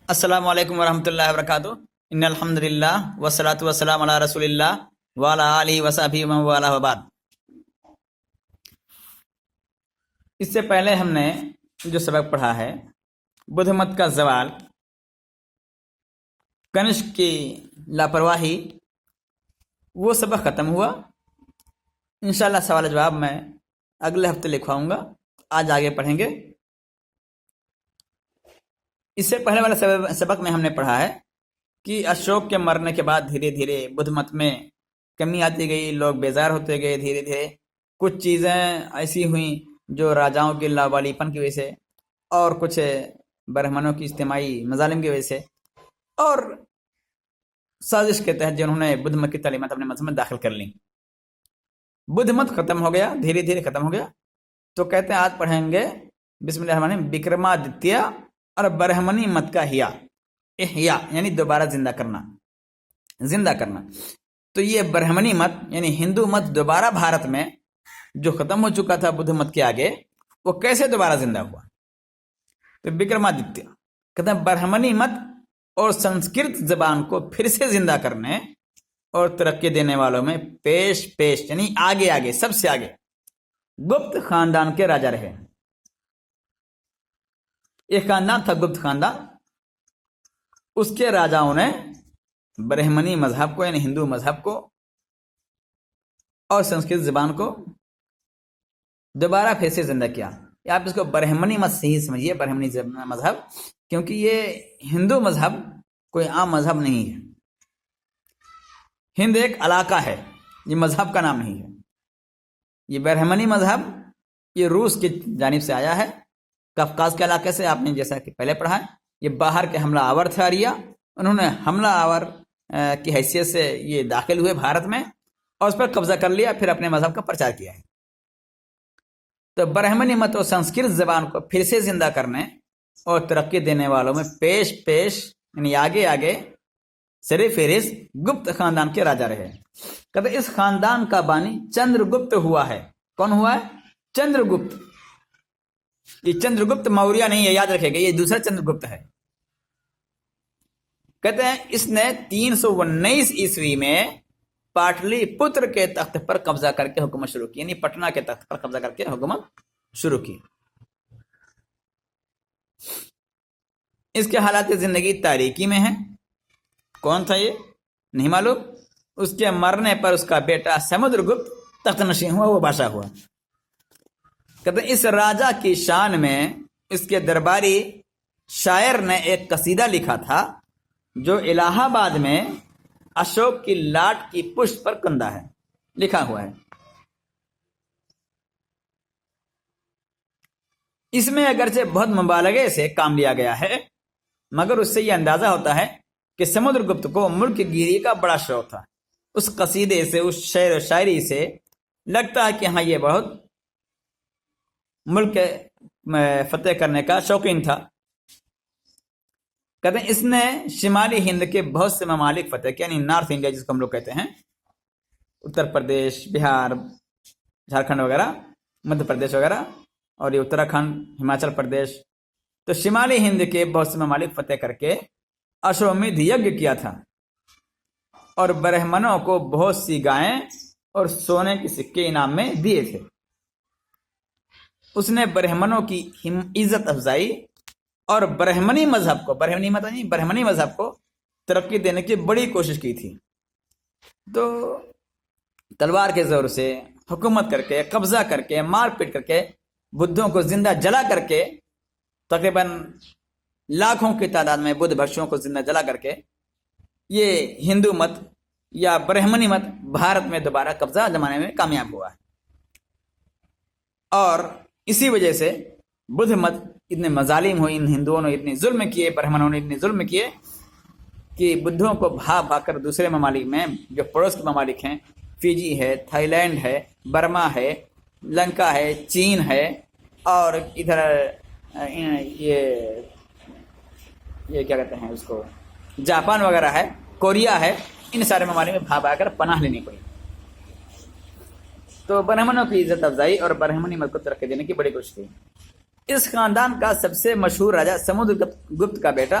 السلام علیکم ورحمۃ اللہ وبرکاتہ ان الحمد للہ والصلاۃ والسلام علی رسول اللہ وعلی آلہ وصحبہ ومن والہ وبعد۔ اس سے پہلے ہم نے جو سبق پڑھا ہے بدھ مت کا زوال، کنشک کی لاپرواہی، وہ سبق ختم ہوا۔ انشاءاللہ سوال جواب میں اگلے ہفتے لکھواؤں گا، آج آگے پڑھیں گے۔ اس سے پہلے والے سبق میں ہم نے پڑھا ہے کہ اشوک کے مرنے کے بعد دھیرے دھیرے بدھ مت میں کمی آتی گئی، لوگ بیزار ہوتے گئے، دھیرے دھیرے کچھ چیزیں ایسی ہوئیں جو راجاؤں کی لاوالی پن کی وجہ سے، اور کچھ برہمنوں کی اجتماعی مظالم کی وجہ سے، اور سازش کے تحت جنہوں نے بدھ مت کی تعلیمات اپنے مذہب میں داخل کر لیں۔ بدھ مت ختم ہو گیا، دھیرے دھیرے ختم ہو گیا۔ تو کہتے ہیں آج پڑھیں گے بسم اللہ الرحمن الرحیم وکرمادتیہ اور برہمنی مت کا احیا یعنی دوبارہ زندہ کرنا۔ تو یہ برہمنی مت یعنی ہندو مت دوبارہ بھارت میں جو ختم ہو چکا تھا بدھ مت کے آگے، وہ کیسے دوبارہ زندہ ہوا؟ تو وکرمادتیہ کہتے ہیں برہمنی مت اور سنسکرت زبان کو پھر سے زندہ کرنے اور ترقی دینے والوں میں پیش یعنی آگے سب سے آگے گپت خاندان کے راجا رہے۔ ایک خاندان تھا گپت خاندان، اس کے راجاؤں نے برہمنی مذہب کو یعنی ہندو مذہب کو اور سنسکرت زبان کو دوبارہ پھر سے زندہ کیا۔ آپ اس کو برہمنی مت سے ہی سمجھیے، برہمنی مذہب، کیونکہ یہ ہندو مذہب کوئی عام مذہب نہیں ہے۔ ہند ایک علاقہ ہے، یہ مذہب کا نام نہیں ہے۔ یہ برہمنی مذہب یہ روس کی جانب سے آیا ہے، قفقاز کے علاقے سے، آپ نے جیسا کہ پہلے پڑھا ہے۔ یہ باہر کے حملہ آور تھے آریہ، انہوں نے حملہ آور کی حیثیت سے یہ داخل ہوئے بھارت میں اور اس پر قبضہ کر لیا، پھر اپنے مذہب کا پرچار کیا ہے۔ تو برہمنی مت اور سنسکرت زبان کو پھر سے زندہ کرنے اور ترقی دینے والوں میں پیش یعنی آگے سر فہرست گپت خاندان کے راجا رہے۔ کہتے اس خاندان کا بانی چندر گپت ہوا ہے۔ کون ہوا ہے؟ چندر گپت۔ یہ چندر گپت موریہ نہیں ہے، یاد رکھے گا، یہ دوسرا چندر گپت ہے۔ کہتے ہیں اس نے 319 عیسوی میں پاٹلی پتر کے تخت پر قبضہ کر کے حکومت شروع کی، یعنی پٹنہ کے تخت پر قبضہ کر کے حکومت شروع کی۔ اس کے حالات زندگی تاریکی میں ہیں۔ کون تھا یہ؟ نہیں معلوم۔ اس کے مرنے پر اس کا بیٹا سمدر گپت تخت نشین ہوا، وہ بادشاہ ہوا۔ کہتے ہیں اس راجا کی شان میں اس کے درباری شاعر نے ایک قصیدہ لکھا تھا جو الہ آباد میں اشوک کی لاٹ کی پشت پر کندہ ہے، لکھا ہوا ہے۔ اس میں اگرچہ بہت مبالغے سے کام لیا گیا ہے، مگر اس سے یہ اندازہ ہوتا ہے کہ سمدر گپت کو ملک گیری کا بڑا شوق تھا۔ اس قصیدے سے، اس شعر و شاعری سے لگتا ہے کہ ہاں یہ بہت ملک فتح کرنے کا شوقین تھا۔ کہتے ہیں اس نے شمالی ہند کے بہت سے ممالک فتح کیا، یعنی نارتھ انڈیا جس کو ہم لوگ کہتے ہیں، اتر پردیش، بہار، جھارکھنڈ وغیرہ، مدھیہ پردیش وغیرہ، اور یہ اتراکھنڈ، ہماچل پردیش۔ تو شمالی ہند کے بہت سے ممالک فتح کر کے اشومیدھ یجنا کیا تھا، اور برہمنوں کو بہت سی گائیں اور سونے کے سکے انعام میں دیے تھے۔ اس نے برہمنوں کی عزت افزائی اور برہمنی مذہب کو ترقی دینے کی بڑی کوشش کی تھی۔ تو تلوار کے زور سے حکومت کر کے، قبضہ کر کے، مار پیٹ کر کے، بدھوں کو زندہ جلا کر کے، تقریباً لاکھوں کی تعداد میں بدھ بھکشوں کو زندہ جلا کر کے، یہ ہندو مت یا برہمنی مت بھارت میں دوبارہ قبضہ جمانے میں کامیاب ہوا ہے۔ اور اسی وجہ سے بدھ مت اتنے مظالم ہوئے، ان ہندوؤں نے اتنے ظلم کیے، برہمنوں نے اتنے ظلم کیے کہ بدھوں کو بھاگ کر دوسرے ممالک میں، جو پڑوس کے ممالک ہیں، فیجی ہے، تھائی لینڈ ہے، برما ہے، لنکا ہے، چین ہے، اور ادھر یہ کیا کہتے ہیں اس کو، جاپان وغیرہ ہے، کوریا ہے، ان سارے ممالک میں بھاگ کر پناہ لینی پڑی۔ تو برہمنوں کی عزت افزائی اور برہمنی مت کو ترقی دینے کی بڑی کوشش کی۔ اس خاندان کا سب سے مشہور راجا سمدر گپت کا بیٹا